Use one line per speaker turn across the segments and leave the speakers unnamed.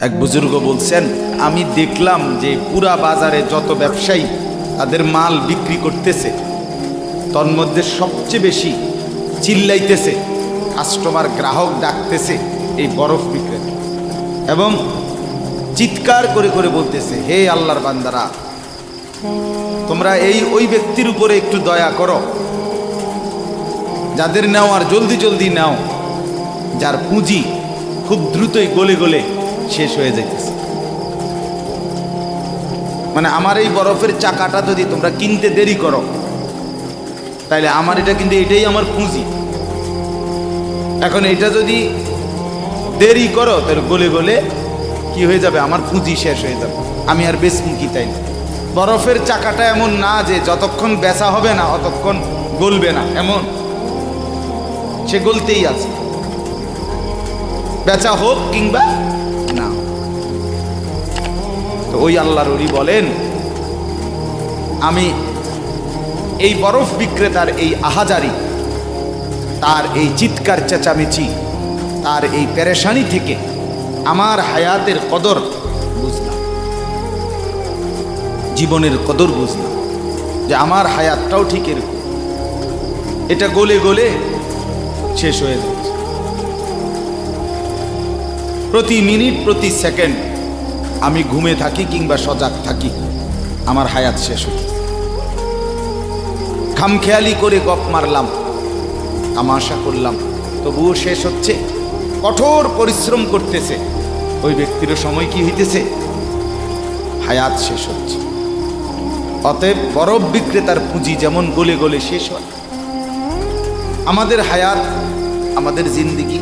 এক বুজুর্গ বলছেন, আমি দেখলাম যে পুরা বাজারে যত ব্যবসায়ী তাদের মাল বিক্রি করতেছে, তন্মধ্যে সবচেয়ে বেশি চিল্লাইতেছে, কাস্টমার গ্রাহক ডাকতেছে এই বরফ বিক্রেতা, এবং চিৎকার করে করে বলতেছে, হে আল্লাহর বান্দারা, তোমরা ওই ব্যক্তির উপরে একটু দয়া করো, যাদের নেওয়ার জলদি জলদি নাও, যার পুঁজি খুব দ্রুতই গলে গলে শেষ হয়ে যাইতেছে। মানে আমার এই বরফের চাকাটা যদি তোমরা কিনতে দেরি করো, তাইলে আমার এটা কিন্তু এটাই আমার পুঁজি, এখন এটা যদি দেরি করো তাহলে গলে গলে কি হয়ে যাবে, আমার পুঁজি শেষ হয়ে যাবে, আমি আর বেচবো কি? তাই না? বরফের চাকাটা এমন না যে যতক্ষণ বেচা হবে না অতক্ষণ গলবে না, এমন, সে গলতেই আছে, বেচা হোক কিংবা না। তো ওই আল্লাহর ওলি বলেন, আমি এই বরফ বিক্রেতার এই আহাজারি, তার এই চিৎকার চেঁচামেচি, তার এই পেরেশানি থেকে আমার হায়াতের কদর বুঝলাম, জীবনের কদর বুঝলাম, যে আমার হায়াতটাও ঠিক এরকম, এটা গলে গলে শেষ হয়ে যাচ্ছে। প্রতি মিনিট প্রতি সেকেন্ড আমি ঘুমে থাকি কিংবা সজাগ থাকি, আমার হায়াত শেষ হচ্ছে। খামখেয়ালি করে গপ মারলাম, তামাশা করলাম, তবুও শেষ হচ্ছে। কঠোর পরিশ্রম করতেছে ওই ব্যক্তিরও সময় কি হইতেছে, হায়াত শেষ হচ্ছে। অতএব বরফ বিক্রেতার পুঁজি যেমন গলে গলে শেষ হয়, আমাদের হায়াত, আমাদের জিন্দিগি,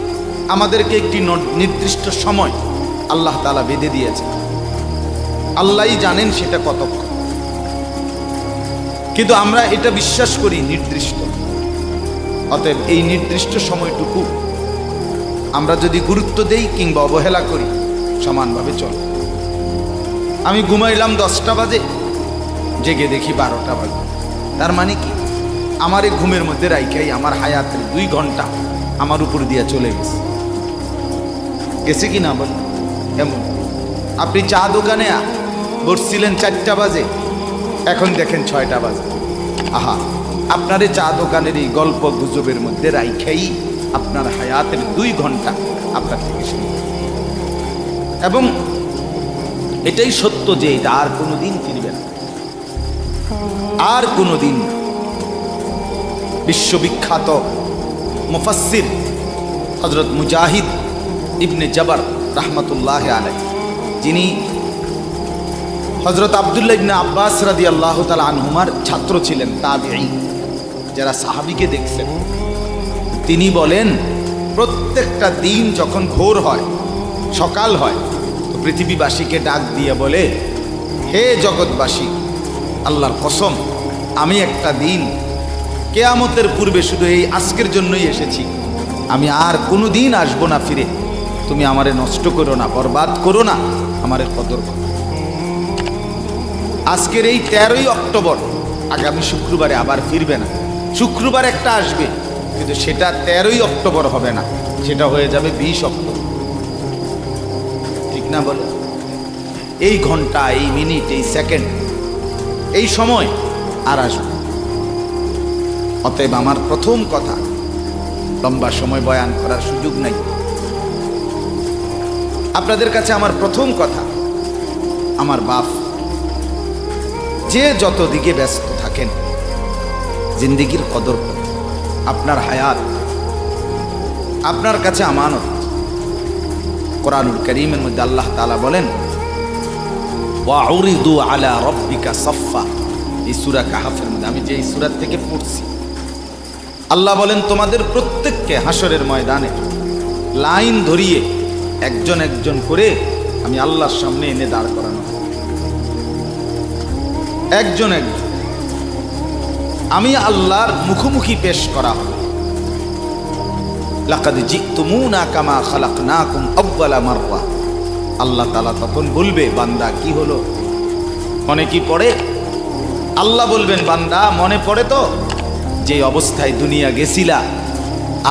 আমাদেরকে একটি নির্দিষ্ট সময় আল্লাহ তাআলা বেঁধে দিয়েছে, আল্লাহই জানেন সেটা কতক্ষণ, কিন্তু আমরা এটা বিশ্বাস করি নির্দিষ্ট। অতএব এই নির্দিষ্ট সময়টুকু আমরা যদি গুরুত্ব দেই কিংবা অবহেলা করি, সমানভাবে চল। আমি ঘুমাইলাম 10টা বাজে, জেগে দেখি 12টা বাজে, তার মানে কি, আমার এই ঘুমের মধ্যে রাইখাই আমার হায়াতের 2 ঘন্টা আমার উপর দিয়ে চলে গেছে, গেছে কি না বল? এমন আপনি চা দোকানে বসছিলেন 4টা বাজে, এখন দেখেন 6টা বাজে, আহা, আপনার এই চা দোকানের এই গল্প গুজবের মধ্যে রাইখাই আপনার হায়াতের 2 ঘন্টা আপনার থেকে শুরু। এবং এটাই সত্য যে এটা আর কোনোদিন ফিরবে না, আর কোনোদিন। বিশ্ববিখ্যাত মুফাসসির হযরত মুজাহিদ ইবনে জবর রাহমাতুল্লাহি আলাইহি, যিনি হযরত আব্দুল্লাহ ইবনে আব্বাস রাদিয়াল্লাহু তাআলা আনহুমার ছাত্র ছিলেন, তাবিঈ, যারা সাহাবীকে দেখছেন, তিনি বলেন, প্রত্যেকটা দিন যখন ভোর হয়, সকাল হয়, তো পৃথিবীবাসীকে ডাক দিয়ে বলে, হে জগৎবাসী, আল্লাহর কসম, আমি একটা দিন কিয়ামতের পূর্বে শুধু এই আজকের জন্যই এসেছি, আমি আর কোনো দিন আসবো না ফিরে, তুমি আমারে নষ্ট করো না, বরবাদ করো না, আমারে কদর করো। আজকের এই 13ই অক্টোবর, আগামী শুক্রবারে আবার ফিরবে না, শুক্রবার একটা আসবে, কিন্তু সেটা 13ই অক্টোবর হবে না, সেটা হয়ে যাবে 20 অক্টোবর, ঠিক না বলে? এই ঘন্টা, এই মিনিট, এই সেকেন্ড, এই সময় আর আসবে। অতএব আমার প্রথম কথা, লম্বা সময় বয়ান করার সুযোগ নাই, আপনাদের কাছে আমার প্রথম কথা, আমার বাপ, যে যত দিকে ব্যস্ত থাকেন, জিন্দিগির কদর করুন। আপনার হায়াত আপনার কাছে আমানত। কোরআনুল কারীমের মধ্যে আল্লাহ তাআলা বলেন, ওয়াউরিদু আলা রাব্বিকা সাফফা, এই সূরা কাহফের মধ্যে, আমি যে এই সূরা থেকে পড়ছি, আল্লাহ বলেন, তোমাদের প্রত্যেককে হাসরের ময়দানে লাইন ধরিয়ে একজন একজন করে আমি আল্লাহর সামনে এনে দাঁড় করানো, একজন একজন আমি আল্লাহর মুখোমুখি পেশ করা হবে। লাকাদ জিতুমুনা কামা খালাকনাকুম আউয়ালা মাররা, আল্লাহ তাআলা তখন বলবে, বান্দা কি হলো, মনে কি পড়ে? আল্লাহ বলবেন, বান্দা মনে পড়ে তো, যে অবস্থায় দুনিয়া গেছিলা,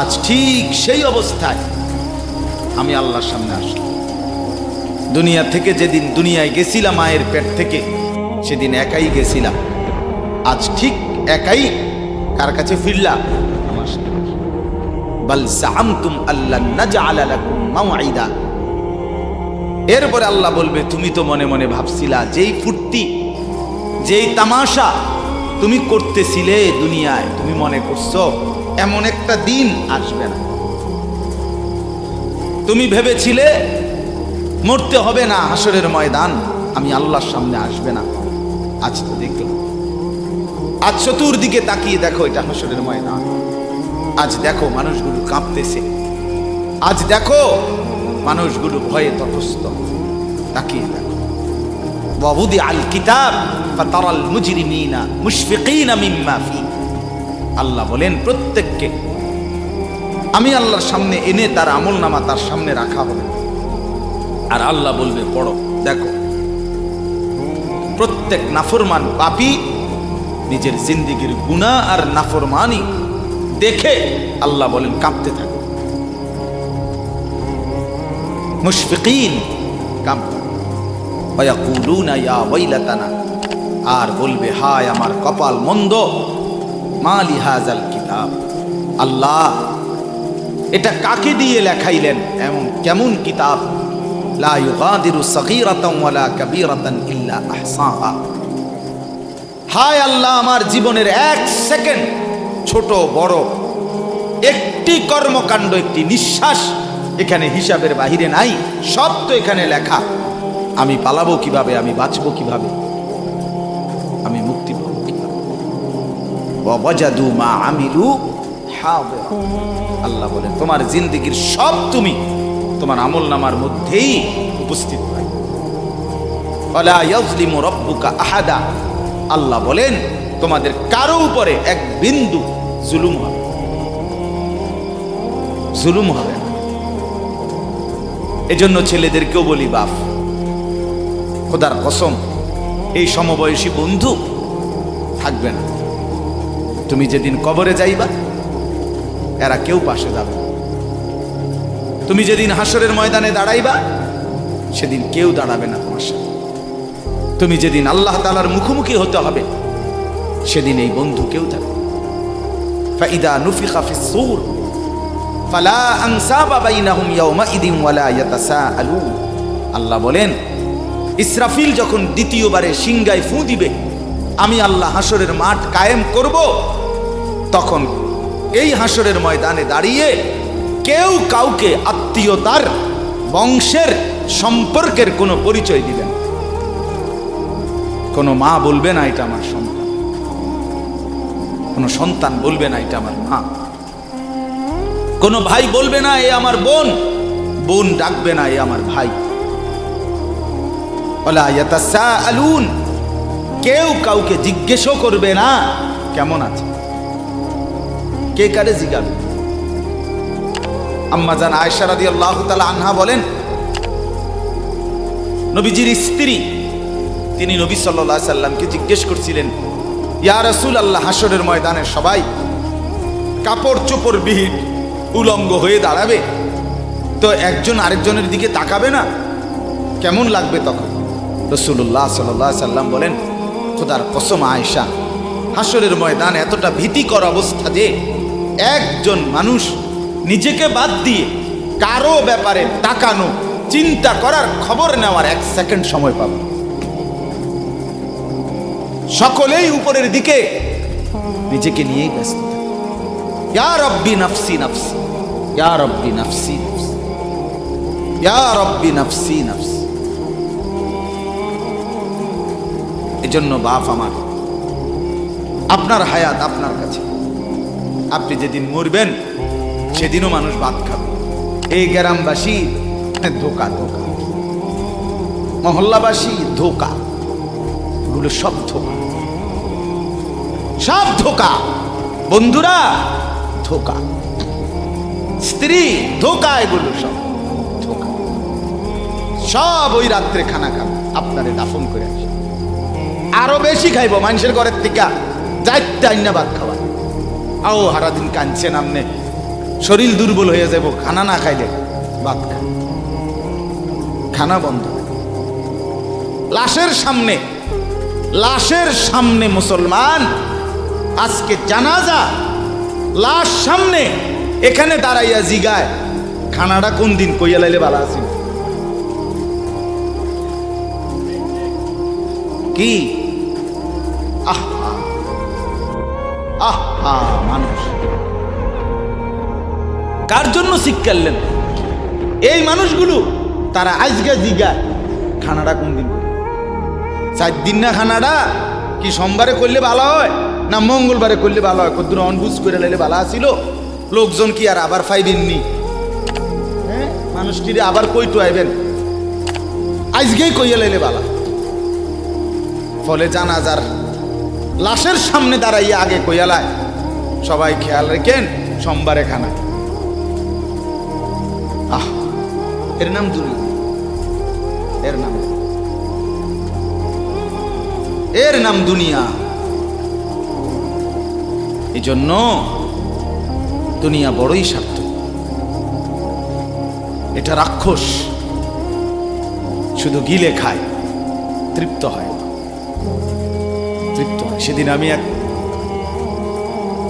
আজ ঠিক সেই অবস্থায় আমি আল্লাহর সামনে আসলাম। দুনিয়া থেকে যেদিন দুনিয়ায় গেছিলাম মায়ের পেট থেকে, সেদিন একাই গেছিলাম। আজ ঠিক একাই কার কাছে ফিরলা? আমার সাথে। বাল জাআমতুম আল্লান নাজআলা লাকুম মাওঈদা। এরপরে আল্লাহ বলবে, তুমি তো মনে মনে ভাবছিলা, যেই ফুর্তি যেই তামাশা তুমি করতেছিলে দুনিয়ায়, তুমি মনে করছো এমন একটা দিন আসবে না। তুমি ভেবেছিলে মরতে হবে না, হাসরের ময়দান আমি আল্লাহর সামনে আসবে না। আজ তো দেখলাম, আজ চতুর্দিকে তাকিয়ে দেখো, এটা হাসরের ময়দান। আজ দেখো মানুষগুলো কাঁপতেছে, আজ দেখো মানুষগুলো ভয়ে তটস্থ। তাকিয়ে দেখো, ওয়াবুদি আল কিতাব ফাতারাল মুজরিমিনা মুশফিকিনা মিম্মা ফি। আল্লাহ বলেন, প্রত্যেককে আমি আল্লাহর সামনে এনে তার আমলনামা তার সামনে রাখা হবে, আর আল্লাহ বলবে পড়ো। দেখো, প্রত্যেক নাফরমান পাপী নিজের জিন্দেগির গুনাহ আর নাফরমানি দেখে আল্লাহ বলেন কাঁপতে থাকে, মুশফিকিন, কাঁপতে। ওয়ায়াকুলুনা ইয়া ওয়াইলাতানা, আর বলবে হায় আমার কপাল মন্দ, মা লিহাযাল কিতাব, আল্লাহ এটা কাকে দিয়ে লেখাইলেন, এমন কেমন কিতাব, লা ইউগাদিরু সগীরাতান ওয়ালা কাবীরাতান ইল্লা আহসাহা। হায় আল্লাহ, আমার জীবনের এক সেকেন্ড, ছোট বড় একটি কর্মকাণ্ড, একটি নিঃশ্বাস এখানে হিসাবের বাহিরে নাই, সব তো এখানে লেখা। আমি পালাবো কিভাবে, আমি বাঁচবো কিভাবে, আমি মুক্তি পাবো কিভাবে। ওয়াজাদু মা আমিলু হাদিরা। আল্লাহ বলেন, তোমার জিন্দেগির সব তুমি তোমার আমলনামার মধ্যেই উপস্থিত পাই। ওয়ালা ইয়াজলিমু রাব্বুকা আহাদা। আল্লাহ বলেন, তোমাদের কারো উপরে এক বিন্দু জুলুম হবে, জুলুম হবে না। এজন্য ছেলেদেরকেও বলি, বাপ খোদার কসম, এই সমবয়সী বন্ধু থাকবে না। তুমি যেদিন কবরে যাইবা, এরা কেউ পাশে যাবে না। তুমি যেদিন হাসরের ময়দানে দাঁড়াইবা, সেদিন কেউ দাঁড়াবে না তোমার সাথে। তুমি যেদিন আল্লাহ তাআলার মুখোমুখি হতে হবে, সেদিন এই বন্ধু কেউ থাকবে। ফাইদা নুফিখা ফিস সূর ফালা আনসাবা বাইনাহুম ইয়াওমাইদিন ওয়ালা ইয়াতাসাআলুন। আল্লাহ বলেন, ইসরাফিল যখন দ্বিতীয়বারে সিংগায় ফু দিবে, আমি আল্লাহ হাসরের মাঠ কায়েম করব, তখন এই হাসরের ময়দানে দাঁড়িয়ে কেউ কাউকে আত্মীয়তার, বংশের, সম্পর্কের কোনো পরিচয় দিবেন। কোনো মা বলবে না এটা আমার সন্তান, কোনো সন্তান বলবে না এটা আমার মা, কোনো ভাই বলবে না এ আমার বোন, বোন ডাকবে না এ আমার ভাই। ওয়ালা ইয়াতাসাআলুন, কেউ কাউকে জিজ্ঞেসও করবে না কেমন আছে, কে কারে জিজ্ঞাসা। আম্মা জান আয়েশা রাদিয়াল্লাহু তাআলা আনহা বলেন, নবীজির স্ত্রী, তিনি নবী সাল্লাল্লাহু আলাইহি সাল্লামকে জিজ্ঞেস করছিলেন, ইয়া রাসূলুল্লাহ, হাসরের ময়দানে সবাই কাপড় চোপড় বিহীন উলঙ্গ হয়ে দাঁড়াবে, তো একজন আরেকজনের দিকে তাকাবে না, কেমন লাগবে তখন? রাসূলুল্লাহ সাল্লাল্লাহু আলাইহি সাল্লাম বলেন, খোদার কসম আয়েশা, হাসরের ময়দান এতটা ভীতিকর অবস্থা যে একজন মানুষ নিজেকে বাদ দিয়ে কারো ব্যাপারে তাকানো, চিন্তা করার, খবর নেওয়ার এক সেকেন্ড সময় পাবে। সকলেই উপরের দিকে নিজেকে নিয়েই ব্যস্ত থাকে। ইয়া রব্বি নাফসি নাফসি, ইয়া রব্বি নাফসি নাফসি, ইয়া রব্বি নাফসি নাফসি। এজন্য বাপ আমার, আপনার হায়াত আপনার কাছে। আপনি যেদিন মরবেন, সেদিনও মানুষ ভাত খাবে। এই গ্রামবাসী ধোকা, ধোকা, মহল্লাবাসী ধোকা, এগুলো সব ধোকা, সব ধোকা। বন্ধুরা ধোকা, স্ত্রী ধোকা, এগুলো সব ধোকা। সব ওই রাত্রে খানা খাবে, আপনারে দাফন করে আসে, আরো বেশি খাইব মানুষের ঘরের থেকে, যাইতে আইনা ভাত খাওয়া। আও সারাদিন কাঁদছেন আমনে, শরীর দুর্বল হয়ে যাব খানা না খাইলে। ভাত খান, খানা বন্ধ। লাশের সামনে মুসলমান আজকে জানাজা, লাশ সামনে, এখানে দাঁড়াইয়া জিগায় খানাটা কোন দিন কইয়া লাইলে ভালো আছিল। কি আহা আহা, মানুষ কার জন্য শিক্ষালেন? এই মানুষগুলো তারা আজকে জিগায় খানাটা কোন দিন, 4 দিন না? খানাটা কি সোমবারে করলে ভালো হয় না মঙ্গলবারে করলে ভালো হয়? কদ্দুর অনবুঝ করে লাইলে ভালো আছিল? লোকজন কি আর আবার পাইবেননি? হ্যাঁ, মানুষটিরে আবার কইটো আইবেন, আজকেই কইয়া লাইলে ভালো। ফলে জানাজার লাশের সামনে দাঁড়াইয়া আগে কইয়ালায় সবাই খেয়াল রেখেন সোমবারে খানা। আহ, এর নাম দুনিয়া, এর নাম দুনিয়া। এই জন্য দুনিয়া বড়ই স্বার্থ, এটা রাক্ষস, শুধু গিলে খায়, তৃপ্ত হয়। সেদিন আমি এক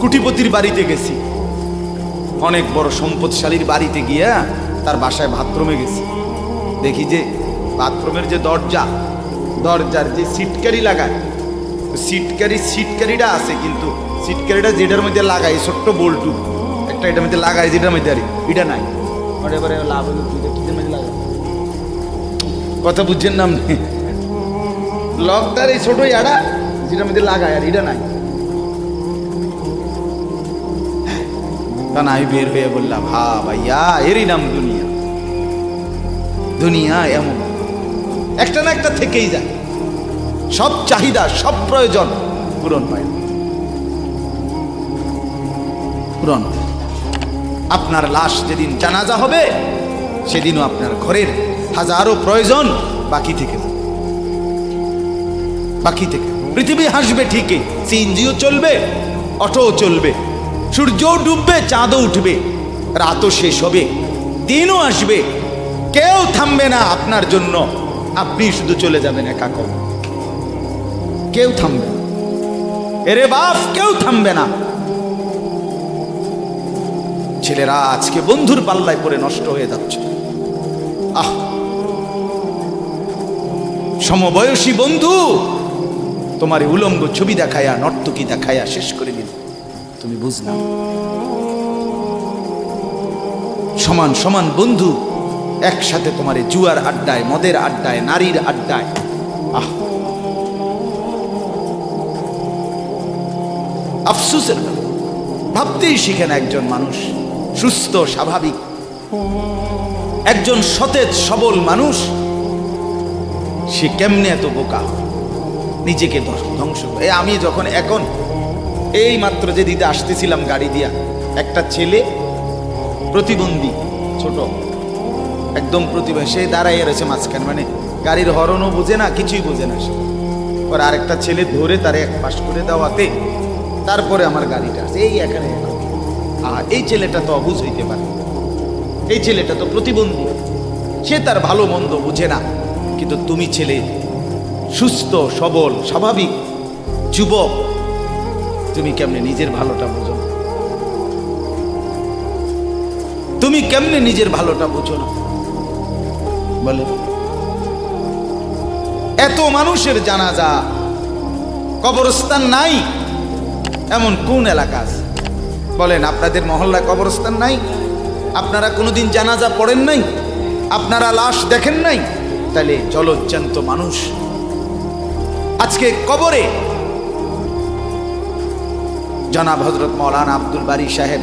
কুটিপতির বাড়িতে গেছি, অনেক বড় সম্পদশালীর বাড়িতে গিয়া তার বাসায় বাথরুমে গেছি। দেখি যে বাথরুমের যে দরজার যে সিটকারি লাগায়, সিটকারিটা আছে, কিন্তু সিটকারিটা যেটার মধ্যে লাগাই ছোট্ট বল্টু একটা, এটার মধ্যে লাগাই যেটার মধ্যে আর এটা নাই। এবারে লাভ হলো কিসের মধ্যে লাগাই, কথা বুঝছেন না? লকটার এই ছোট ইয়াটা যেটার মধ্যে লাগায় আর এটা নাই। তা নাই, বের হয়ে বললাম, হা ভাইয়া, এরই নাম দুনিয়া। দুনিয়া এমন একটা না একটা থেকেই যায়, সব চাহিদা, সব প্রয়োজন পূরণ হয়। আপনার লাশ যেদিন জানাজা হবে সেদিনও আপনার ঘরের হাজারো প্রয়োজন বাকি থেকে পৃথিবী হাসবে ঠিকই, সিএনজিও চলবে, অটোও চলবে, সূর্যও ডুববে, চাঁদও উঠবে, রাতও শেষ হবে, দিনও আসবে, কেউ থামবে না আপনার জন্য। আপনি শুধু চলে যাবেন একা করে, কেউ থামবে না। এরে বাপ, কেউ থামবে না। ছেলেরা আজকে বন্ধুর পাল্লায় পড়ে নষ্ট হয়ে যাচ্ছে। আহ, সমবয়সী বন্ধু তোমার উলঙ্গ ছবি দেখায়া, নর্তকী দেখায়া শেষ করে দিল, তুমি বুঝলাম। সমান সমান বন্ধু একসাথে তোমার জুয়ার আড্ডায়, মদের আড্ডায়, নারীর আড্ডায়। আহ, আফসোসের ভাবতেই শিখে না একজন মানুষ সুস্থ স্বাভাবিক, একজন সতেজ সবল মানুষ, সে কেমনে এত বোকা, নিজেকে ধ্বংস। আমি যখন এখন এই মাত্র যে দিতে আসতেছিলাম গাড়ি দিয়া, একটা ছেলে প্রতিবন্ধী, ছোট একদম প্রতিবন্ধী, সে দাঁড়াইয়া রয়েছে মাঝখানে, মানে গাড়ির হরনও বোঝে না, কিছুই বোঝে না সে। ওর আরেকটা ছেলে ধরে তার এক পাশ করে দেওয়াতে তারপরে আমার গাড়িটা আসে এই এখানে। এই ছেলেটা তো অবুঝ হইতে পারে, এই ছেলেটা তো প্রতিবন্ধী, সে তার ভালো মন্দ বুঝে না। কিন্তু তুমি ছেলে সুস্থ সবল স্বাভাবিক যুবক, তুমি কেমনে নিজের ভালোটা বোঝো না? তুমি কেমনে নিজের ভালোটা বোঝো না বলে? এত মানুষের জানাজা, কবরস্থান নাই এমন কোন এলাকা আছে বলেন? আপনাদের মহল্লায় কবরস্থান নাই? আপনারা কোনোদিন জানাজা পড়েন নাই? আপনারা লাশ দেখেন নাই? তাহলে জলজ্জান্ত মানুষ আজকে কবরে। জনাব হযরত মাওলানা আব্দুল বারী সাহেব,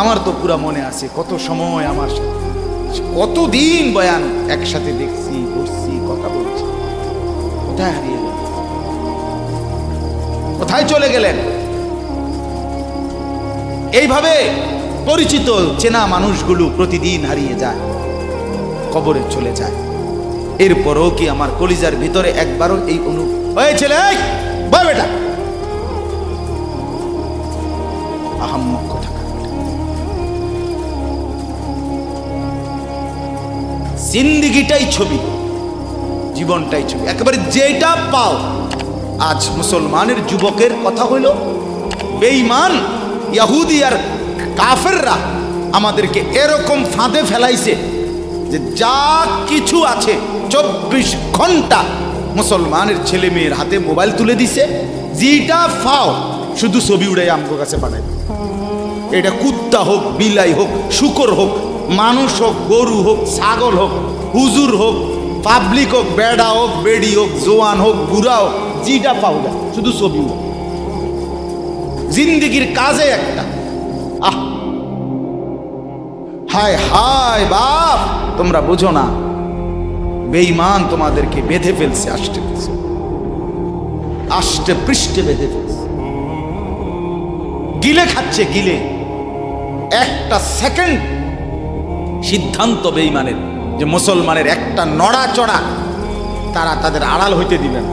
আমার তো পুরা মনে আছে, কত সময় আমার সাথে, কতদিন বয়ান একসাথে দেখছি, বসছি, কথা বলছি। কোথায় হারিয়ে গেলেন? কোথায় চলে গেলেন? এইভাবে পরিচিত চেনা মানুষগুলো প্রতিদিন হারিয়ে যায়, কবরে চলে যায়। এরপরও কি আমার কলিজার ভিতরে একবারও এই হয়েছিল? বেটা আহাম্মক কথা, জিন্দিগিটাই ছবি, জীবনটাই ছবি, একেবারে যেটা পাও। আজ মুসলমানের যুবকের কথা হইল বেঈমান ইহুদি আর কাফেররা আমাদেরকে এরকম ফাঁদে ফেলাইছে যে যা কিছু আছে 24 ঘন্টা মুসলমানের ছেলে মেয়ের হাতে মোবাইল তুলে দিছে, যেটা পাও শুধু ছবি উড়াই আমগো কাছে পাঠায়। এটা কুত্তা হোক, বিলাই হোক, শুকর হোক, মানুষ হোক, গরু হোক, ছাগল হোক, হুজুর হোক, পাবলিক হোক, বেড়া হোক, বেড়ি হোক, জোয়ান হোক, বুড়া হোক, যেটা পাও না শুধু ছবি উড়াই। জিন্দিগির কাজে একটা আহ হায় হায় বাপ, তোমরা বুঝো না, বেঈমান তোমাদেরকে বেঁধে ফেলছে, আষ্টে পৃষ্ঠে বেঁধে ফেলছে, গিলে খাচ্ছে, গিলে। একটা সেকেন্ড সিদ্ধান্ত বেঈমানের যে মুসলমানের একটা নড়াচড়া তারা তাদের আড়াল হইতে দিবে না।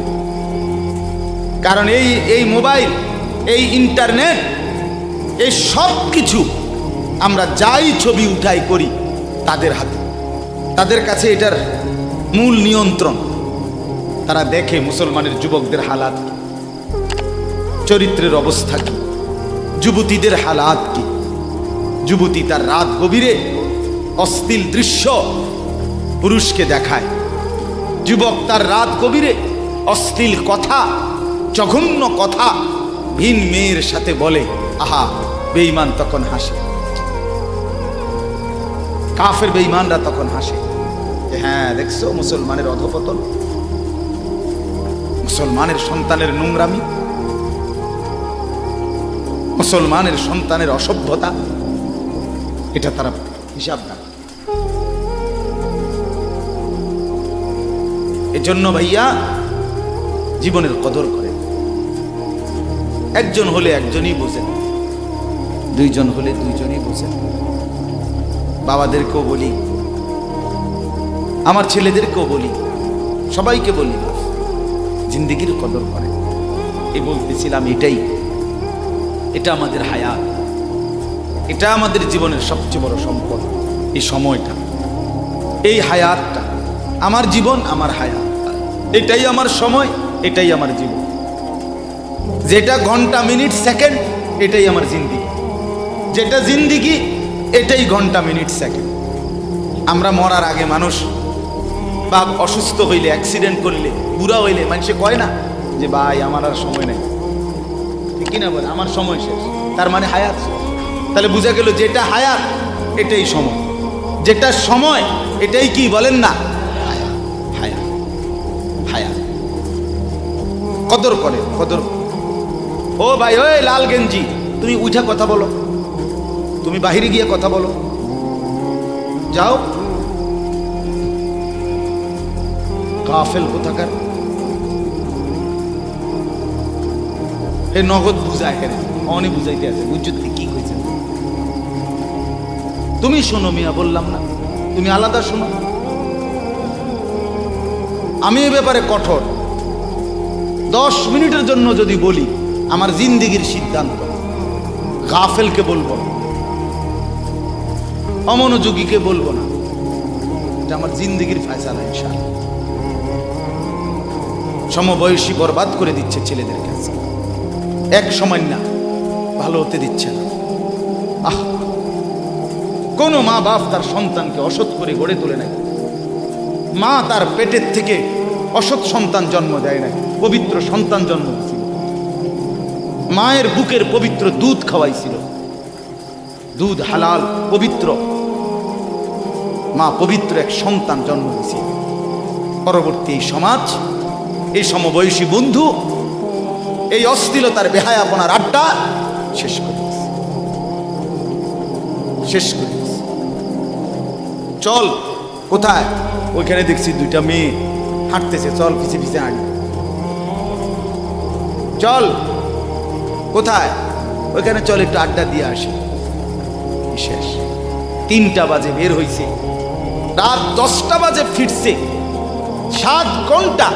কারণ এই মোবাইল, এই ইন্টারনেট, এই সব কিছু আমরা যাই ছবি উঠাই করি তাদের হাতে, তাদের কাছে এটার মূল নিয়ন্ত্রণ। তারা দেখে মুসলমানের যুবকদের হালাত কি, চরিত্রের অবস্থা কি, যুবতীদের হালাত কি। যুবতী তার রাত গভীরে অশ্লীল দৃশ্য পুরুষকে দেখায়, যুবক তার রাত গভীরে অশ্লীল কথা, জঘন্য কথা ভিন মেয়ের সাথে বলে। আহা, বেঈমান তখন হাসে, কাফের বেঈমানরা তখন হাসে, হ্যাঁ দেখছো মুসলমানের অধপতন, মুসলমানের সন্তানের নোংরামি, মুসলমানের সন্তানের অসভ্যতা, এটা তারা হিসাব না। এজন্য ভাইয়া জীবনের কদর করে। একজন হলে একজনই বোঝেন, দুইজন হলে দুইজনই বোঝেন। বাবাদেরকেও বলি, আমার ছেলেদেরকেও বলি, সবাইকে বলি, জিন্দেগির কদর করে। এই বলতেছিলাম, এটা আমাদের হায়াত, এটা আমাদের জীবনের সবচেয়ে বড় সম্পদ। এই সময়টা, এই হায়াতটা, আমার জীবন, আমার হায়াত, এটাই আমার সময়, এটাই আমার জীবন। যেটা ঘন্টা, মিনিট, সেকেন্ড, এটাই আমার জিন্দিগি। যেটা জিন্দিগি, এটাই ঘন্টা, মিনিট, সেকেন্ড। আমরা মরার আগে মানুষ বা অসুস্থ হইলে, অ্যাক্সিডেন্ট করলে, বুড়া হইলে মানুষে কয় না যে ভাই আমার আর সময় নেই, ঠিক কিনা বলে, আমার সময় শেষ, তার মানে হায়াত শেষ। তাহলে বোঝা গেল যেটা হায়াত এটাই সময়, যেটা সময় এটাই কি বলেন না, হায়াত। হায়াত হায়াত কদর করে, কদর। ও ভাই, ওই লাল গেঞ্জি, তুমি উঠা কথা বলো, তুমি বাহিরে গিয়ে কথা বলো, যাও। গাফেল কোথাকার, হে নগদ বুঝায়, হেরে অনেক বুঝাইতে আছে, বুঝতে কি কইছে। তুমি শোনো মিয়া, বললাম না, তুমি আলাদা শোনো। আমি এ ব্যাপারে কঠোর। 10 মিনিটের জন্য যদি বলি, আমার জিন্দিগির সিদ্ধান্ত, গাফেলকে বলবো না, অমনোযোগীকে বলবো না, এটা আমার জিন্দিগির ফয়সালা ইনশাআল্লাহ। সমবয়সী বরবাদ করে দিচ্ছে ছেলেদের কাছে, এক সময় না ভালো হতে দিচ্ছে না। আহ, কোন মা বাপ তার সন্তানকে অসৎ করে গড়ে তোলে নাই। মা তার পেটের থেকে অসৎ সন্তান জন্ম দেয় নাই, পবিত্র সন্তান জন্ম দিয়েছিল। মায়ের বুকের পবিত্র দুধ খাওয়াইছিল, দুধ হালাল পবিত্র। মা পবিত্র এক সন্তান জন্ম দিয়েছিল। পরবর্তী এই সমাজ, এই সমবয়সী বন্ধু এই অশ্লীলতার বেহায়াপনার আড্ডা শেষ করে দিয়েছে, শেষ করে দিয়েছে। চল, কোথায়? ওইখানে দেখছি 2টা মেয়ে হাঁটতেছে, চল পিছে পিছে হাঁটি। চল, কোথায়? ওইখানে চল, একটু আড্ডা দিয়ে আসি। শেষ। 3টা বাজে বের হইছে, রাত 10টা বাজে ফিরছে। 7 ঘন্টা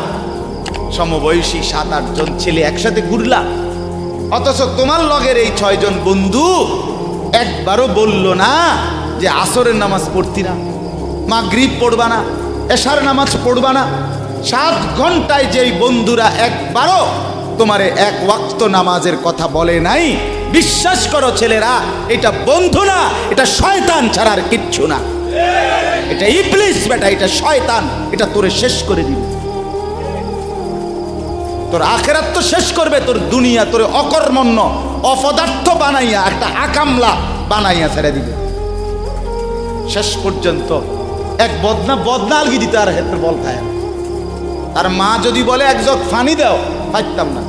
সমবয়সী 7-8 জন ছেলে একসাথে ঘুরলা, অথচ তোমার লগের এই 6 জন বন্ধু একবারও বলল না যে আসরের নামাজ পড়তি না, মাগরিব পড়বা না, এশার নামাজ পড়বা না, 7 ঘন্টায় যেই বন্ধুরা একবারও তোমারে এক ওয়াক্ত নামাজের কথা বলে নাই, বিশ্বাস করো ছেলেরা, এটা বন্ধু না, এটা শয়তান ছাড়া আর কিচ্ছু না। এটা ইবলিস বেটা, এটা শয়তান, এটা তোরে শেষ করে দিবে। তোর আখেরাত তো শেষ করবে, তোর দুনিয়া তোরে অকর্মণ্য অপদার্থ বানাইয়া একটা আকামলা বানাইয়া ছেড়ে দিবে। শেষ পর্যন্ত এক বদনা আলগি দিতে আর হেতের বল খায়। তার মা যদি বলে এক জগ ফানি দাও, পাইতাম না।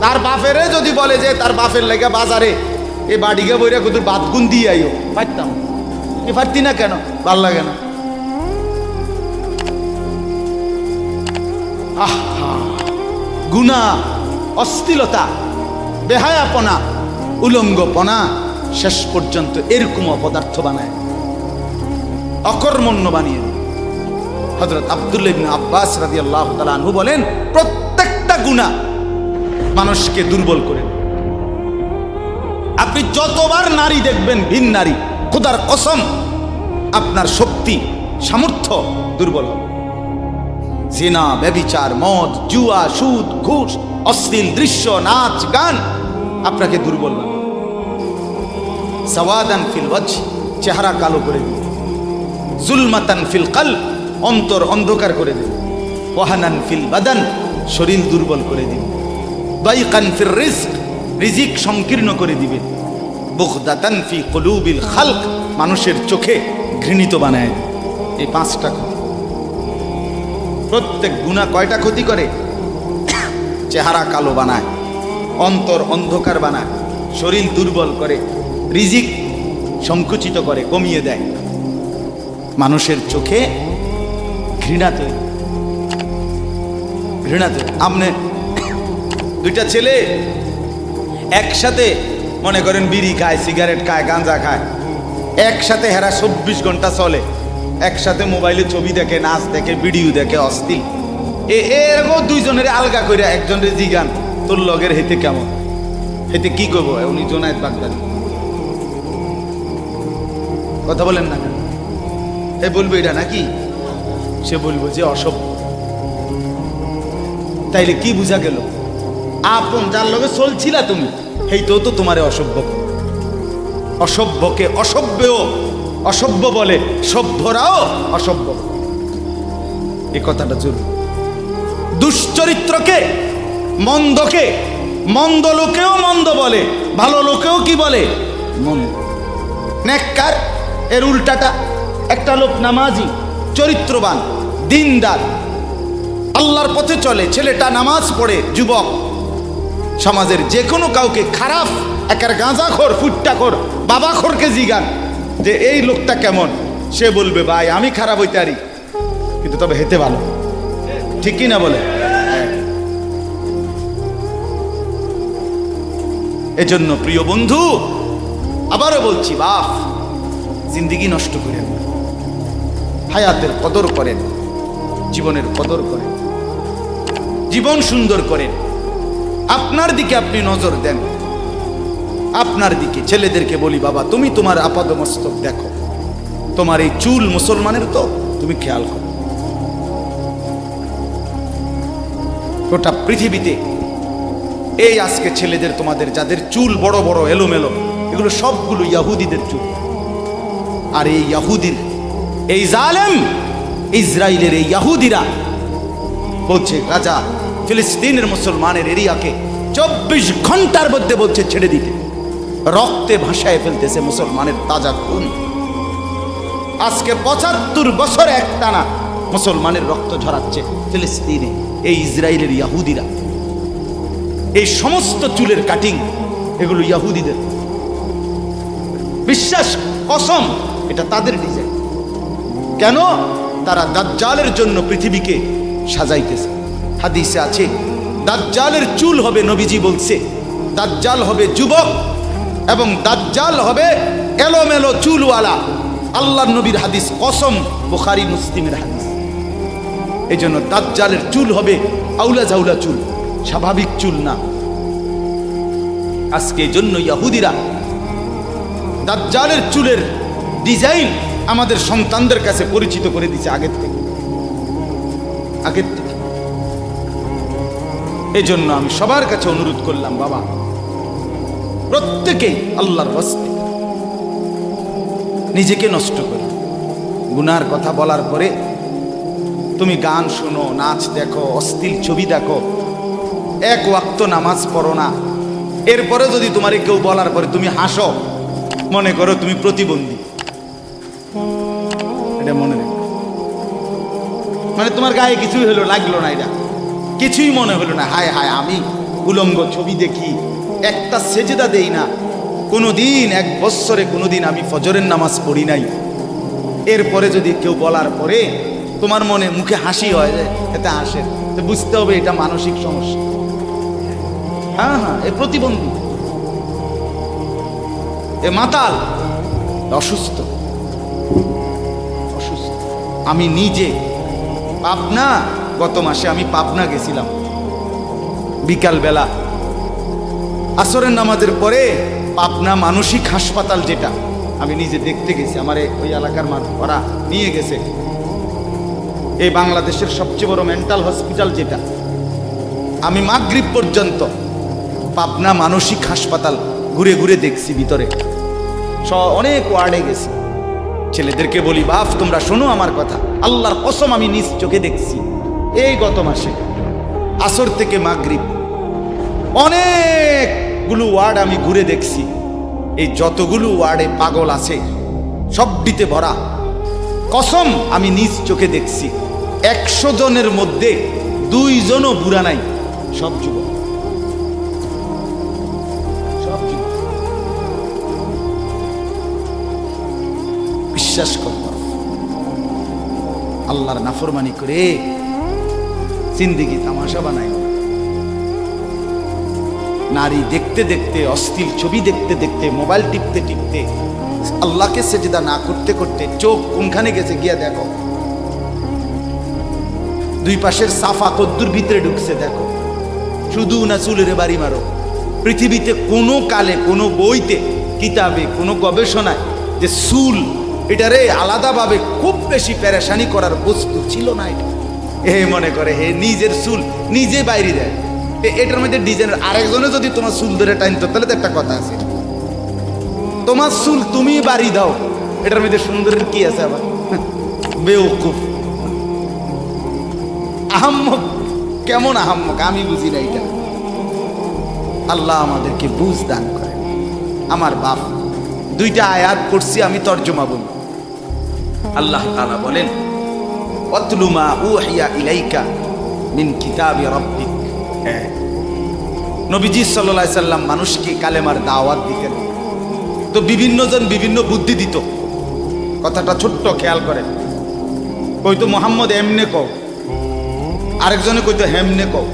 তার বাপেরে যদি বলে যে তার বাপের লেগে বাজারে এ বাড়িকে বইরা কত বাতগুন দিয়ে আইও, পাইতাম। এ পারতি না কেন? ভাল লাগে না। আহা, গুনাহ, অশ্লীলতা, বেহায়াপনা, উলঙ্গপনা শেষ পর্যন্ত এরকম অপদার্থ বানায়, অকর্মণ্য বানিয়ে। হযরত আব্দুল্লাহ ইবনে আব্বাস রাদিয়াল্লাহু তাআলা আনহু বলেন, প্রত্যেকটা গুনাহ মানুষকে দুর্বল করে। আপনি যতবার নারী দেখবেন, ভিন নারী, খোদার কসম আপনার শক্তি সামর্থ্য দুর্বল হবে। জিনা, ব্যভিচার, মদ, জুয়া, সুদ, ঘুষ, অশ্লীল দৃশ্য, নাচ, গান আপনাকে দুর্বল বানাবে। সাওয়াদান ফিল ওয়াজহ, চেহারা কালো করে দিবে। জুলমাতান ফিল কলব, অন্তর অন্ধকার করে দেবে। ওয়াহানান ফিল বাদান, শরীর দুর্বল করে দিবে। দাইকান ফির রিজক, রিজিক সংকীর্ণ করে দিবে। বুগদাতান ফি কুলুবিল খালক, মানুষের চোখে ঘৃণিত বানায়। এই 5টা ক্ষতি। প্রত্যেক গুনাহ কয়টা ক্ষতি করে? চেহারা কালো বানায়, অন্তর অন্ধকার বানায়, শরীর দুর্বল করে, রিজিক সংকুচিত করে, কমিয়ে দেয়, মানুষের চোখে ঘৃণা তৈরি। আপনি দুইটা ছেলে একসাথে মনে করেন বিড়ি খায়, সিগারেট খায়, গাঁজা খায়, একসাথে হেরা 24 ঘন্টা চলে, একসাথে মোবাইলে ছবি দেখে, নাচ দেখে, ভিডিও দেখে, অস্থির। এরকম দুইজনের আলগা করে একজনের জিগান, তোর লগের হেতে কেমন, হেতে কি করবো? উনি জোনায়েদ বাগদাদি। কথা বলেন না কেন? এ বলবো এটা নাকি? সে বলবো যে অসভ্য। তাইলে কি বুঝা গেল? আপন যার লগে চলছিলা তুমি, হেইতেও তো তোমারে অসভ্য। অসভ্যকে অসভ্যও অসভ্য বলে, সভ্যরাও অসভ্য। এই কথাটা জরুরি। দুশ্চরিত্রকে, মন্দকে মন্দ লোকেও মন্দ বলে, ভালো লোকেও কি বলে? মন্দ। নেককার এর উল্টাটা। একটা লোক নামাজি, চরিত্রবান, দিনদার, আল্লাহর পথে চলে, ছেলেটা নামাজ পড়ে, যুবক, সমাজের যে কোনো কাউকে খারাপ, একার গাঁজাখোর, ফুট্টাখোর, বাবাখোরকে জিগান যে এই লোকটা কেমন, সে বলবে ভাই আমি খারাপ হইতে পারি, কিন্তু তবে হেতে ভালো। ঠিক কি না বলে? এজন্য প্রিয় বন্ধু, আবারও বলছি, বাপ জিন্দিগি নষ্ট করেন, হায়াতের কদর করেন, জীবনের কদর করেন, জীবন সুন্দর করেন। আপনার দিকে আপনি নজর দেন, আপনার দিকে। ছেলেদেরকে বলি, বাবা তুমি তোমার আপাদমস্তক দেখো, তোমার এই চুল মুসলমানের তো, তুমি খেয়াল করো। গোটা পৃথিবীতে এই আজকে ছেলেদের, তোমাদের যাদের চুল বড় বড় এলোমেলো, এগুলো সবগুলো ইয়াহুদিদের চুল। আর এই ইয়াহুদির, এই জালেম ইসরায়েলের এই ইয়াহুদিরা বলছে গাজা, ফিলিস্তিনের মুসলমানের এরিয়াকে 24 ঘন্টার মধ্যে বলছে ছেড়ে দিতে। রক্তে ভাসায় ফেলতেছে মুসলমানের তাজা খুন। আজকে 75 বছর একটানা মুসলমানের রক্ত ঝরাচ্ছে ফিলিস্তিনে এই ইসরায়েলের ইয়াহুদিরা। এই সমস্ত চুলের কাটিং এগুলো ইয়াহুদিদের। বিশ্বাস, কসম, এটা তাদের ডিজাইন। কেন? তারা দাজ্জালের জন্য পৃথিবীকে সাজাইতেছে। হাদিসে আছে দাজ্জালের চুল হবে, নবীজি বলছে দাজ্জাল হবে যুবক এবং দাজ্জাল হবে এলোমেলো চুলওয়ালা। আল্লাহর নবীর হাদিস, কসম, বুখারী মুসলিমের হাদিস। এই জন্য দাজ্জালের চুল হবে আউলা জাউলা চুল, স্বাভাবিক চুল না। আজকে এই জন্য ইয়াহুদিরা দাজ্জালের চুলের ডিজাইন আমাদের সন্তানদের কাছে পরিচিত করে দিচ্ছে আগের থেকে। আগের থেকে। এই জন্য আমি সবার কাছে অনুরোধ করলাম, বাবা প্রত্যেকেই আল্লাহর ওয়াস্তে নিজেকে নষ্ট করো। গুনার কথা বলার পরে তুমি গান শোনো, নাচ দেখো, অশ্লীল ছবি দেখো, এক ওয়াক্ত নামাজ পড়ো না, এরপরে যদি তোমারে কেউ বলার পরে তুমি হাসো, মনে করো তুমি প্রতিবন্ধী। এটা মনে রেখো, মানে তোমার গায়ে কিছুই হলো, লাগলো না, এটা কিছুই মনে হলো না। হায় হায়, আমি উলঙ্গ ছবি দেখি, একটা সেজদা দেই না কোনোদিন, 1 বৎসরে কোনোদিন আমি ফজরের নামাজ পড়ি নাই, এরপরে যদি কেউ বলার পরে তোমার মনে মুখে হাসি হয় যায়, এতে হাসে, তো বুঝতে হবে এটা মানসিক সমস্যা। হ্যাঁ হ্যাঁ, এ প্রতিবন্ধী, এ মাতাল, অসুস্থ অসুস্থ। আমি নিজে পাবনা, গত মাসে আমি পাবনা গেছিলাম, বিকাল বেলা আসরের নামাজের পরে পাবনা মানসিক হাসপাতাল, যেটা আমি নিজে দেখতে গেছি, আমার ওই এলাকার ওরা নিয়ে গেছে, এই বাংলাদেশের সবচেয়ে বড় মেন্টাল হসপিটাল যেটা। আমি মাগরিব পর্যন্ত পাবনা মানসিক হাসপাতাল ঘুরে ঘুরে দেখছি, ভিতরে অনেক ওয়ার্ডে গেছি। ছেলেদেরকে বলি, বাপ তোমরা শোনো আমার কথা, আল্লাহর কসম আমি নিজ চোখে দেখছি, এই গত মাসে আসর থেকে মাগরিব অনেকগুলো ওয়ার্ড আমি ঘুরে দেখছি। এই যতগুলো ওয়ার্ডে পাগল আছে সবটিতে ভরা, কসম আমি নিজ চোখে দেখছি। 100 জনের মধ্যে 2 জনও বুড়া নাই, সব যুবক, সব যুবক। বিশ্বাস করব, আল্লাহর নাফরমানি করে জিন্দেগি তামাশা বানাই। নারী দেখতে দেখতে, অশ্লীল ছবি দেখতে দেখতে, মোবাইল টিপতে টিপতে, আল্লাহকে সেজদা না করতে করতে চোখ কোনখানে গেছে গিয়া দেখো। 2 পাশের সাফা কদ্দুর ভিতরে ঢুকছে দেখো। শুধু না চুলের বাড়ি মারো, পৃথিবীতে কোনো কালে, কোনো বইতে, কিতাবে, কোনো গবেষণায় যে চুল এটারে আলাদাভাবে খুব বেশি পেরেশানি করার বস্তু ছিল না। এটা মনে করে হে নিজের চুল নিজে বাইরে দেয়, এটার মধ্যে ডিজাইনের। আরেকজনে যদি তোমার চুল ধরে টাইনতো তাহলে তো একটা কথা আছে, তোমার চুল তুমি বাড়ি দাও, এটার মধ্যে সুন্দরের কি আছে? আবার বেওকুফ, আহাম্মক, কেমন আহাম্মক আমি বুঝি না এটা। আল্লাহ আমাদেরকে বুঝ দান করে। আমার বাপ 2টা আয়াত পড়ছি, আমি তর্জমা বলি। আল্লাহ তাআলা বলেন, ওয়াতলু মা উহিয়া ইলাইকা মিন কিতাবি রাব্বিক। নবীজি সাল্লাল্লাহু আলাইহি সাল্লাম মানুষকে কালেমার দাওয়াত দিতেন, তো বিভিন্ন জন বিভিন্ন বুদ্ধি দিত। কথাটা ছোট্ট খেয়াল করে, কইতো মোহাম্মদ এমনে কও, আরেকজনে কইতো হেমনে কও,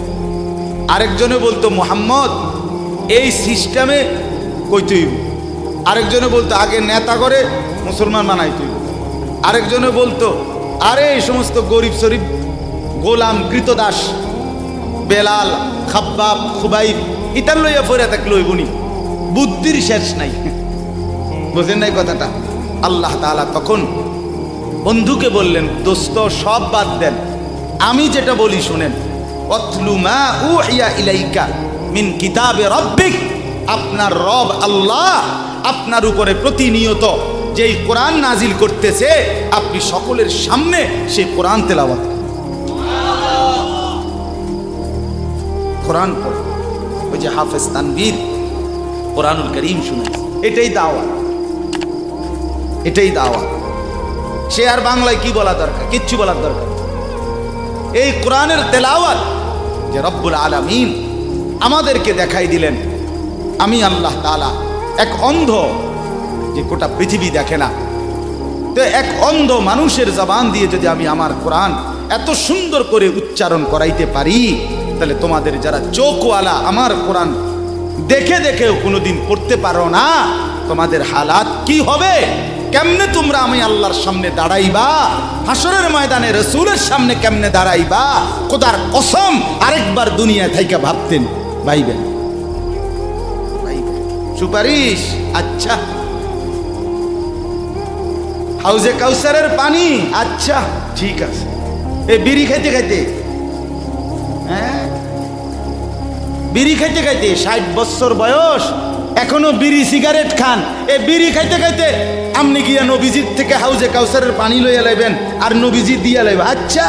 আরেকজনে বলতো মোহাম্মদ এই সিস্টেমে কইতে হইব, আরেকজনে বলতো আগে নেতা করে মুসলমান বানাইতে হইব, আরেকজনে বলতো আরে এই সমস্ত গরিব শরীফ গোলাম কৃতদাস বেলাল খাব্বাব খুবাইব ইতার লইয়া ফইরা থাকলে হইবনি। বুদ্ধির শেষ নাই, বুঝেন নাই কথাটা? আল্লাহ তাআলা তখন বন্ধুকে বললেন, দোস্ত সব বাদ দেন, আমি যেটা বলি শুনেন। ওয়াতলু মা উহিয়া ইলাইকা মিন কিতাবে রাব্বিক, আপনার রব আল্লাহ আপনার উপরে প্রতিনিয়ত যেই কোরআন নাজিল করতেছে, আপনি সকলের সামনে সেই কোরআন তেলাওয়াত করেন। কোরআন পড়ে, ওই যে হাফেজ তানভীর কোরআনুল কারীম শুনেছে, এটাই দাওয়াত, এটাই দাওয়াত। সে আর বাংলায় কি বলা দরকার? কিচ্ছু বলার দরকার। এই কোরআনের তেলাওয়াত যে রব্বুল আলামিন আমাদেরকে দেখাই দিলেন। আমি আল্লাহ তাআলা এক অন্ধ, যে গোটা পৃথিবী দেখে না, তো এক অন্ধ মানুষের জবান দিয়ে যদি আমি আমার কোরআন এত সুন্দর করে উচ্চারণ করাইতে পারি, তাহলে তোমাদের যারা চোখওয়ালা আমার কোরআন দেখে দেখেও কোনোদিন পড়তে পারো না, তোমাদের হালাত কি হবে? কেমনে তোমরা আমি আল্লাহর সামনে দাঁড়াইবা? হাসরের ময়দানে রাসূলের সামনে কেমনে দাঁড়াইবা? খোদার কসম আরেকবার দুনিয়া থেকে ভাবতেন, ভাইবেন সুপারিশ। আচ্ছা, হাউজে কাউসারের পানি, আচ্ছা ঠিক আছে। এই বিড়ি খাইতে খাইতে হ্যাঁ, বিড়ি খাইতে খাইতে 60 বছর বয়স এখনো বিড়ি সিগারেট খান। এ বিড়ি খাইতে খাইতে আপনি গিয়া নবীজির থেকে হাউজে কাউসারের পানি লইয়া লাইবেন আর নবীজি দিয়া লাইবেন। আচ্ছা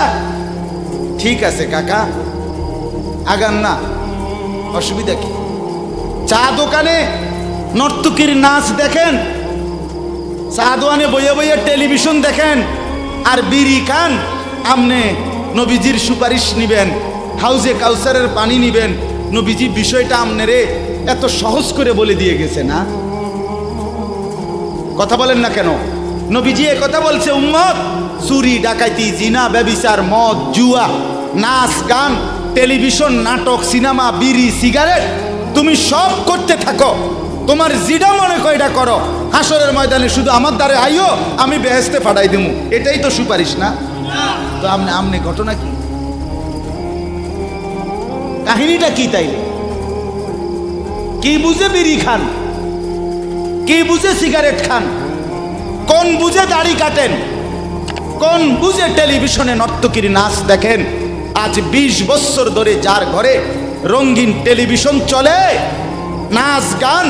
ঠিক আছে কাকা, আগান না, অসুবিধা কি? চা দোকানে নর্তকীর নাচ দেখেন, চা দোকানে বইয়া বইয়া টেলিভিশন দেখেন, আর বিড়ি খান। আমনে নবীজির সুপারিশ নিবেন, হাউজে কাউসারের পানি নিবেন। নবীজি বিষয়টা আমনেরে এত সহজ করে বলে দিয়ে গেছে না? কথা বলেন না কেন? নবীজি এ কথা বলছে, উম্মত চুরি ডাকাইতি জিনা ব্যভিচার মদ জুয়া নাচ গান টেলিভিশন নাটক সিনেমা বিড়ি সিগারেট তুমি সব করতে থাকো, তোমার জিডা মনে কয়টা করো, হাসরের ময়দানে শুধু আমার দ্বারে আইও, আমি বেহেশতে পাঠাই দেবো। এটাই তো সুপারিশ না? তো আমনে ঘটনা কি, কাহিনীটা কি? তাইলে কি বুঝে বিড়ি খান, কি বুঝে সিগারেট খান, কোন বুঝে দাড়ি কাটেন, কোন বুঝে টেলিভিশনে নর্তকীর নাচ দেখেন? আজ 20 বছর ধরে যার ঘরে রঙিন টেলিভিশন চলে, নাচ গান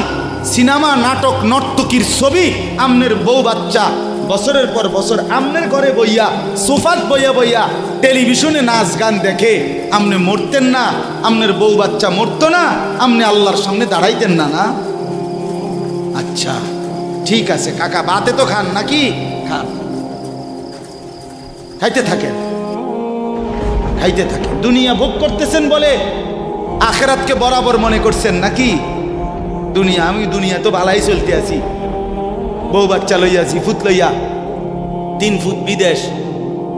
সিনেমা নাটক নর্তকীর ছবি, আমনের বউ বাচ্চা বছরের পর বছর আমনের ঘরে বইয়া সোফাত বইয়া বইয়া টেলিভিশনে নাচ গান দেখে, আমনে মরতেন না? আমনের বউ বাচ্চা মরতো না? আমনে আল্লাহর সামনে দাঁড়াইতেন না? না? আচ্ছা ঠিক আছে কাকা, বাতে তো খান নাকি? খান, খাইতে থাকেন, খাইতে থাকেন। দুনিয়া ভোগ করতেছেন বলে আখেরাতকে বরাবর মনে করছেন নাকি? দুনিয়া, আমি দুনিয়া তো ভালাই চলতে আছি, বউ বাচ্চা লইয়াছি, ফুট লইয়া 3 ফুট বিদেশ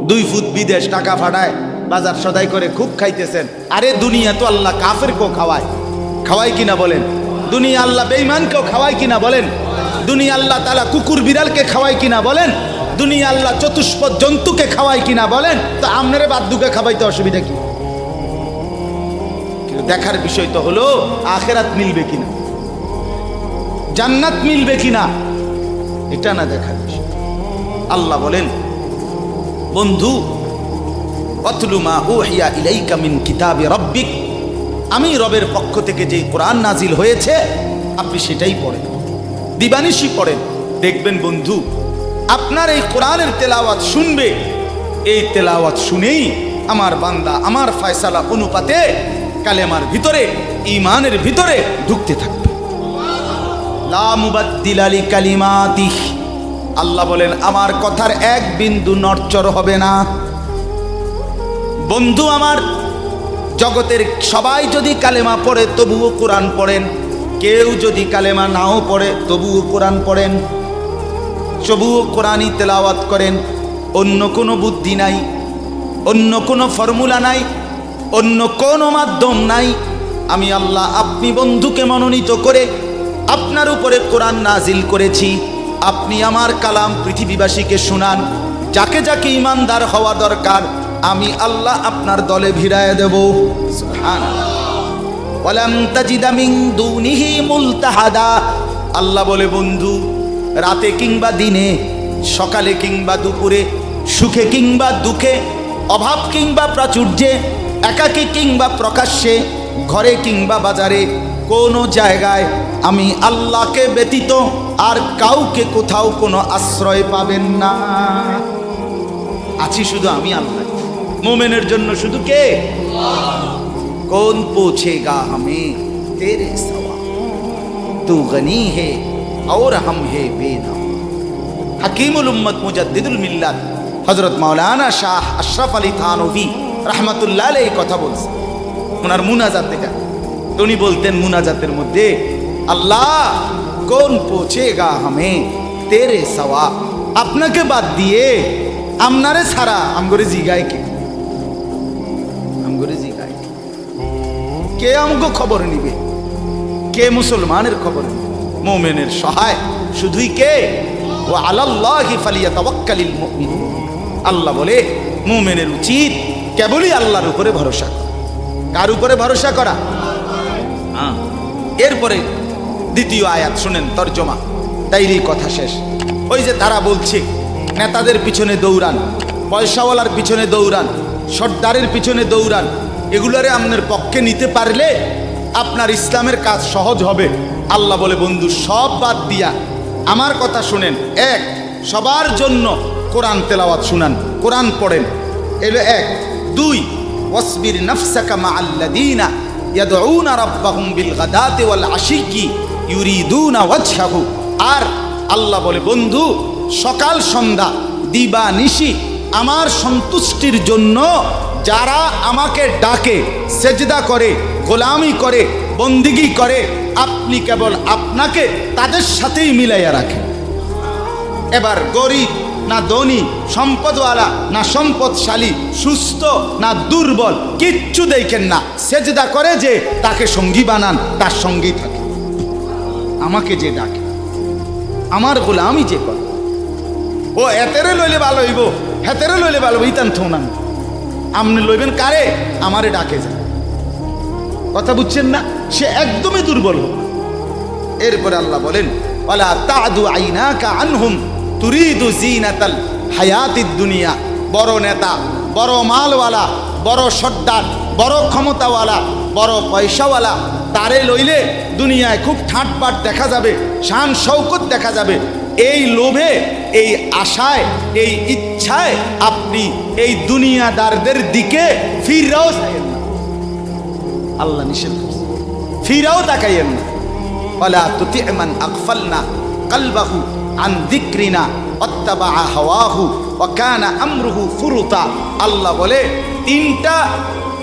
2 ফুট বিদেশ টাকা ফাটায় বাজার সদাই করে খুব খাইতেছেন। আরে দুনিয়া তো আল্লাহ কাফেরকেও খাওয়ায়, খাওয়ায় কিনা বলেন? দুনিয়া আল্লাহ বেঈমানকেও খাওয়ায় কিনা বলেন? দুনিয়া আল্লাহ তাআলা কুকুর বিড়ালকে খাওয়ায় কিনা বলেন? দুনিয়া আল্লাহ চতুষ্পদ জন্তুকে খাওয়ায় কিনা বলেন? তো আপনারে বাদ্দুকে খাওয়াইতে অসুবিধা কি? দেখার বিষয় তো হলো আখেরাত মিলবে কিনা, জান্নাত মিলবে কিনা, এটা না দেখার বিষয়। আল্লাহ বলেন, বন্ধু অতলু মা উহিয়া ইলাইকা মিন কিতাবি রাব্বিক, আমি রবের পক্ষ থেকে যে কোরআন নাজিল হয়েছে আপনি সেটাই পড়েন, দিবানিশি পড়েন। দেখবেন বন্ধু, আপনার এই কোরআনের তেলাওয়াত শুনবে, এই তেলাওয়াত শুনেই আমার বান্দা আমার ফয়সালা অনুপাতে কালেমার ভিতরে ঈমানের ভিতরে ঢুকতে থাকবে। লা মুবাদ্দিলা লিকালিমাতিহি, আল্লাহ বলেন আমার কথার এক বিন্দু নড়চড় হবে না। বন্ধু আমার, জগতের সবাই যদি কালেমা পড়ে তবুও কোরআন পড়েন, কেউ যদি কালেমা নাও পড়ে তবুও কোরআন পড়েন, তবুও কোরআনই তেলাওয়াত করেন। অন্য কোনো বুদ্ধি নাই, অন্য কোনো ফর্মুলা নাই, অন্য কোনো মাধ্যম নাই। আমি আল্লাহ আপনি বন্ধুকে মনোনীত করে আপনার উপরে কোরআন নাজিল করেছি, আপনি আমার কালাম পৃথিবীবাসীকে শুনান। যাকে যাকে ইমানদার হওয়া দরকার আমি আল্লাহ আপনার দলে ভিড়ায় দেব। সুবহানাল্লাহ। ওয়ালাম তাজিদা মিন দুনিহি মুলতাহাদা, আল্লাহ বলে বন্ধু রাতে কিংবা দিনে, সকালে কিংবা দুপুরে, সুখে কিংবা দুঃখে, অভাব কিংবা প্রাচুর্যে, একাকী কিংবা প্রকাশ্যে, ঘরে কিংবা বাজারে, কোনো জায়গায় আমি আল্লাহকে ব্যতীত আর কাউকে কোথাও কোনো আশ্রয় পাবেন না। আছি শুধু আমি আল্লাহ। মোমেনের জন্য শুধু কে? কৌন পৌঁছেগা হমে তেরে সওয়া, তু গনি হে और हम है बेनाम। हकीमुल उम्मत मुजद्दिदुल मिल्लत हजरत मौलाना शाह अशरफ अली थानवी रहमतुल्लाह अलैहि কথা বলছেন ওনার মুনাজাত এটা। উনি বলতেন মুনাজাতের মধ্যে, আল্লাহ কোন পৌঁছেগা হামে তেরে সওয়া, আপনাকে বাদ দিয়ে আমনারে ছাড়া আমগরে জিগায় কে? আমগরে জিগায় কে? আমগো খবর নিবে কে? মুসলমানের খবর নিবে, মোমেনের সহায় শুধুই কে? ওয়া আলাল্লাহি ফালিয়াতাওয়াক্কালিল মুমিনুন। আল্লাহ বলে মোমেনের উচিত কেবলই আল্লাহর উপরে ভরসা করা। কার উপরে ভরসা করা? এরপরে দ্বিতীয় আয়াত শুনেন, তর্জমা, তাইরই কথা শেষ। ওই যে তারা বলছে নেতাদের পিছনে দৌড়ান, পয়সাওয়ালার পিছনে দৌড়ান, সর্দারের পিছনে দৌড়ান, এগুলারে আপনার পক্ষে নিতে পারলে আপনার ইসলামের কাজ সহজ হবে। আল্লাহ বলে, বন্ধু সব বাদ দিয়া আমার কথা শুনেন। এক, সবার জন্য কোরআন তেলাওয়াত শুনান, কোরআন পড়েন, এলো এক। দুই, ওয়াসবির নাফসাকা মাআল্লাযীনা ইয়াদউনা রাব্বাহুম বিল গাদাতি ওয়াল আশিয়্যি ইউরিদুনা ওয়াজহাহু। আর আল্লাহ বলে, বন্ধু সকাল সন্ধ্যা দিবা নিশি আমার সন্তুষ্টির জন্য যারা আমাকে ডাকে, সেজদা করে, গোলামি করে, বন্দিগি করে, আপনি কেবল আপনাকে তাদের সাথেই মিলাইয়া রাখেন। এবার গরিব না ধনী, সম্পদওয়ালা না সম্পদশালী, সুস্থ না দুর্বল, কিচ্ছু দেখেন না। সেজদা করে যে তাকে সঙ্গী বানান, তার সঙ্গেই থাকে। আমাকে যে ডাকে, আমার গোলামি যে করে, ও এতেরে লইলে ভালো হইব, হেতেরে লইলে ভালো হইব, ইতান থোনান। আপনি লইবেন কারে? আমারে ডাকে যায়। কথা বুঝছেন না? সে একদমই দুর্বল হোক। এরপরে আল্লাহ বলেন, ওয়ালা তাদু আইনাকা আনহুম তুরিদু জিনাতাল হায়াতিদ দুনিয়া। বড় নেতা, বড় মালওয়ালা, বড় সর্দার, বড় ক্ষমতাওয়ালা, বড় পয়সাওয়ালা, তারে লইলে দুনিয়ায় খুব ঠাটবাট দেখা যাবে, শান শৌকত দেখা যাবে। এই লোভে, এই আশায়, এই ইচ্ছায় আপনি এই দুনিয়াদারদের দিকে ফিরাও চাইয়েন না। আল্লাহ নিষেধ করছে, ফিরাও তাকাইয়েন না। ওয়ালা তুতি মান আগফালনা কলবাহু আন যিকরিনা ওয়াত্তাবা হাওয়াহু ওয়া কানা আমরুহু ফুরুতা। আল্লাহ বলে, তিনটা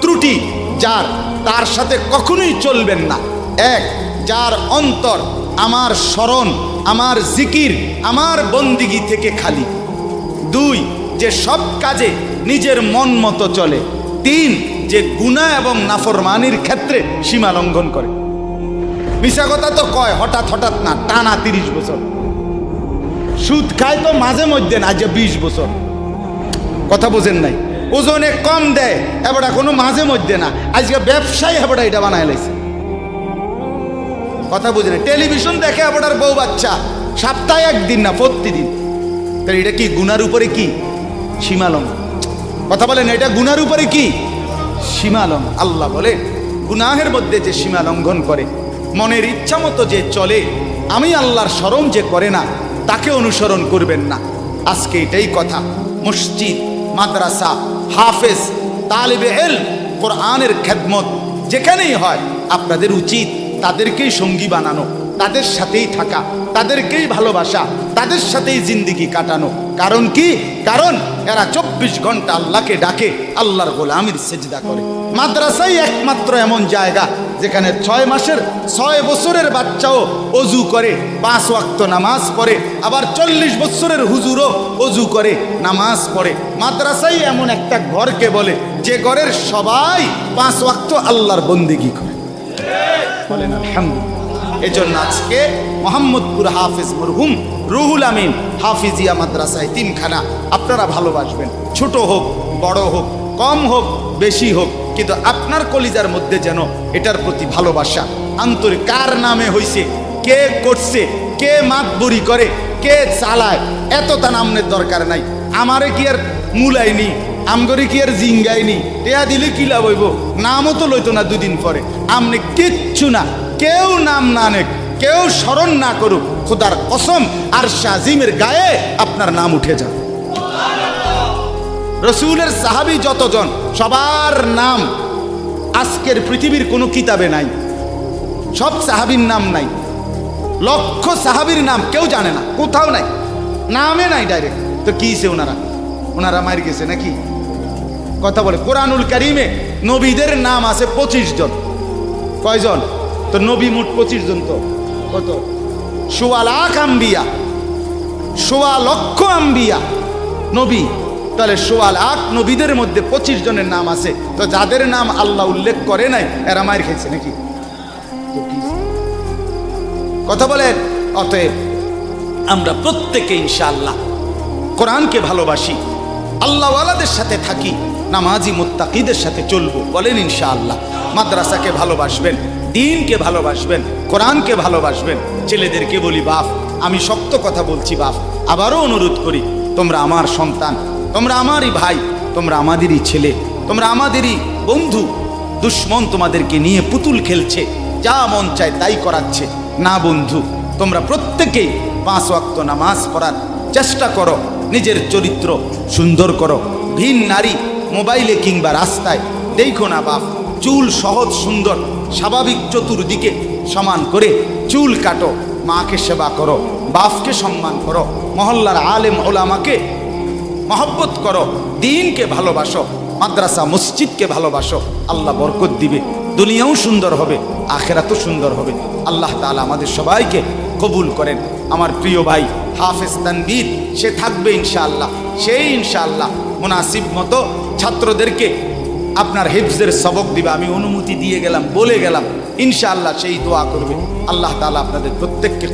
ত্রুটি যার, তার সাথে কখনোই চলবেন না। এক, যার অন্তর আমার স্মরণ, আমার জিকির, আমার বন্দিগি থেকে খালি। দুই, যে সব কাজে নিজের মন মতো চলে। তিন, যে গুনাহ এবং নাফরমানির ক্ষেত্রে সীমা লঙ্ঘন করে। মিশা কথা তো কয় হঠাৎ হঠাৎ না, টানা 30 বছর। সুদ খায় তো মাঝে মধ্যে না, যে 20 বছর। কথা বোঝেন নাই? ওজনে কম দেয় এবারে কোনো মাঝে মধ্যে না, আজকে ব্যবসায়ী এবারে এটা বানায় লাইছে। কথা বুঝেন? টেলিভিশন দেখে আপনার বউ বাচ্চা, সপ্তাহে একদিন না, প্রতিদিন। তাহলে এটা কি গুনার উপরে কি সীমালঙ্ঘন? কথা বলেন, এটা গুনার উপরে কি সীমালঙ্ঘন? আল্লাহ বলে, গুনাহের মধ্যে যে সীমা লঙ্ঘন করে, মনের ইচ্ছা মতো যে চলে, আমি আল্লাহর স্মরণ যে করে না, তাকে অনুসরণ করবেন না। আজকে এটাই কথা। মসজিদ, মাদ্রাসা, হাফেজ, তালিবে ইলম, কোরআনের খেদমত যেখানেই হয়, আপনাদের উচিত তাদেরকেই সঙ্গী বানানো, তাদের সাথেই থাকা, তাদেরকেই ভালোবাসা, তাদের সাথেই জিন্দিগি কাটানো। কারণ কি? কারণ এরা 24 ঘন্টা আল্লাহকে ডাকে, আল্লাহর গোলামির সেজদা করে। মাদ্রাসাই একমাত্র এমন জায়গা যেখানে 6 মাসের 6 বছরের বাচ্চাও অজু করে, 5 ওয়াক্ত নামাজ পড়ে, আবার 40 বছরের হুজুরও অজু করে, নামাজ পড়ে। মাদ্রাসাই এমন একটা ঘরকে বলে যে ঘরের সবাই 5 ওয়াক্ত আল্লাহর বন্দেগী করে। বলেন আলহামদুলিল্লাহ। এজন্য আজকে মোহাম্মদপুর হাফেজ মরহুম রুহুল আমিন হাফিজিয়া মাদ্রাসায় 3খানা আপনারা ভালোবাসবেন। ছোট হোক, বড় হোক, কম হোক, বেশি হোক, কিন্তু আপনার কলিজার মধ্যে যেন এটার প্রতি ভালোবাসা, আন্তরিক। কার নামে হইছে, কে করছে, কে মাতবরি করে, কে চালায়, এত তা নামের দরকার নাই। আমারে কি আর মূলাইনি, আমগরি কি আর জিঙ্গাইনি, টেয়া দিলে কি লাভ হইব? নামও তো লইতো না 2 দিন পরে। আমনে কিচ্ছু না, কেউ নাম না নেক, কেউ স্মরণ না করুক, খোদার কসম আরশে আজিমের গায়ে আপনার নাম উঠে যাবে। রসুলের সাহাবী যতজন, সবার নাম আজকের পৃথিবীর কোনো কিতাবে নাই। সব সাহাবীর নাম নাই। লক্ষ সাহাবীর নাম কেউ জানে না, কোথাও নাই, নামে নাই ডাইরেক্ট। তো কিছে ওনারা মার গেছে নাকি? কথা বলে, কোরআনুল কারিমে নবীদের নাম আছে 25 জন। কয়জন? তো নবী মোট 25 জন। তো কত? 1.25 লাখ আম্বিয়া, 1.25 লক্ষ আম্বিয়া নবী। তাহলে 1.25 লাখ নবীদের মধ্যে 25 জনের নাম আছে। তো যাদের নাম আল্লাহ উল্লেখ করে নাই, এরা মার খেয়েছে নাকি? কথা বলেন। অতএব আমরা প্রত্যেকে ইনশাআল্লাহ কোরআনকে ভালোবাসি, আল্লাহওয়ালাদের সাথে থাকি, নামাজি মুত্তাকিদের সাথে চলবো। বলেন ইনশাআল্লাহ। মাদ্রাসাকে ভালোবাসবেন, দ্বীনকে ভালোবাসবেন, কোরআনকে ভালোবাসবেন। ছেলেদেরকে বলি, বাপ, আমি শক্ত কথা বলছি, বাপ, আবারও অনুরোধ করি, তোমরা আমার সন্তান, তোমরা আমারই ভাই, তোমরা আমাদেরই ছেলে, তোমরা আমাদেরই বন্ধু। দুশ্মন তোমাদেরকে নিয়ে পুতুল খেলছে, যা মন চায় তাই করাচ্ছে। না বন্ধু, তোমরা প্রত্যেকেই 5 ওয়াক্ত নামাজ পড়ার চেষ্টা করো, নিজের চরিত্র সুন্দর করো। ভিন নারী মোবাইলে কিংবা রাস্তায় দেখো না বাপ। চুল সহজ সুন্দর স্বাভাবিক চতুর্দিকে সমান করে চুল কাটো, মাকে সেবা করো, বাপকে সম্মান করো, মহল্লার আলেম ওলামাকে মহব্বত করো, দ্বীনকে ভালোবাসো, মাদ্রাসা মসজিদকে ভালোবাসো। আল্লাহ বরকত দিবে, দুনিয়াও সুন্দর হবে, আখেরাতও সুন্দর হবে। আল্লাহ তাআলা আমাদের সবাইকে কবুল করেন। আমার প্রিয় ভাই হাফেজ তানভীর সে থাকবে ইনশাআল্লাহ। সেই ইনশাআল্লাহ মুনাসিব মতো ছাত্রদেরকে আপনার হিফজের সবক দিবে। আমি অনুমতি দিয়ে গেলাম, বলে গেলাম, ইনশাআল্লাহ সেই দোয়া করবে। আল্লাহ তাআলা আপনাদের প্রত্যেককে